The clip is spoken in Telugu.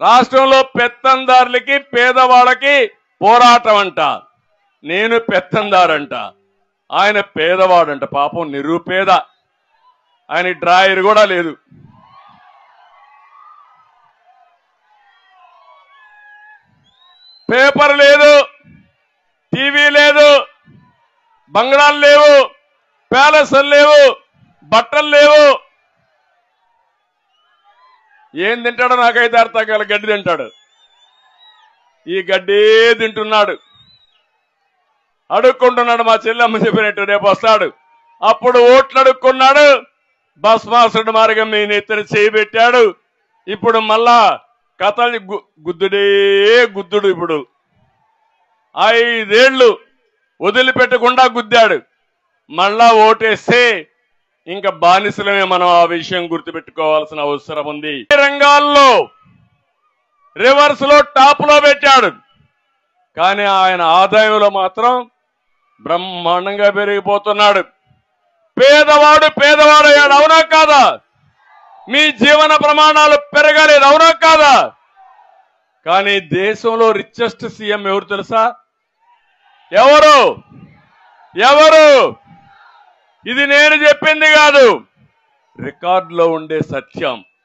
రాష్ట్రంలో పెత్తందారులకి పేదవాళ్ళకి పోరాటం అంట. నేను పెత్తందారంట, ఆయన పేదవాడంట. పాపం నిరుపేద, ఆయన డ్రాయర్ కూడా లేదు. పేపర్ లేదు, టీవీ లేదు, బంగ్లాలు లేవు, ప్యాలెస్లు లేవు, బట్టలు లేవు. ఏం తింటాడో నాకైతే అర్థం కాల. గడ్డి తింటాడు. ఈ గడ్డే తింటున్నాడు, అడుక్కుంటున్నాడు. మా చెల్లెమ్మ చెప్పినట్టు రేపు వస్తాడు, అప్పుడు ఓట్లు అడుక్కున్నాడు. భస్మాసుడు మార్గం మీ నెత్తిన చేయి పెట్టాడు. ఇప్పుడు మళ్ళా కథల్ని గుద్దుడే గుద్దుడు. ఇప్పుడు 5 ఏళ్లు వదిలిపెట్టకుండా గుద్దాడు. మళ్ళా ఓటేస్తే ఇంకా బానిసలమే. మనం ఆ విషయం గుర్తుపెట్టుకోవాల్సిన అవసరం ఉంది. రంగాల్లో రివర్స్ లో టాప్ లో పెట్టాడు, కానీ ఆయన ఆదాయంలో మాత్రం బ్రహ్మాండంగా పెరిగిపోతున్నాడు. పేదవాడు అయ్యాడు. అవునా కాదా? మీ జీవన ప్రమాణాలు పెరగలేదు. అవునా కాదా? కానీ దేశంలో రిచెస్ట్ సీఎం ఎవరు తెలుసా? ఎవరు? ఇది నేను చెప్పింది కాదు, రికార్డులో ఉండే సత్యం.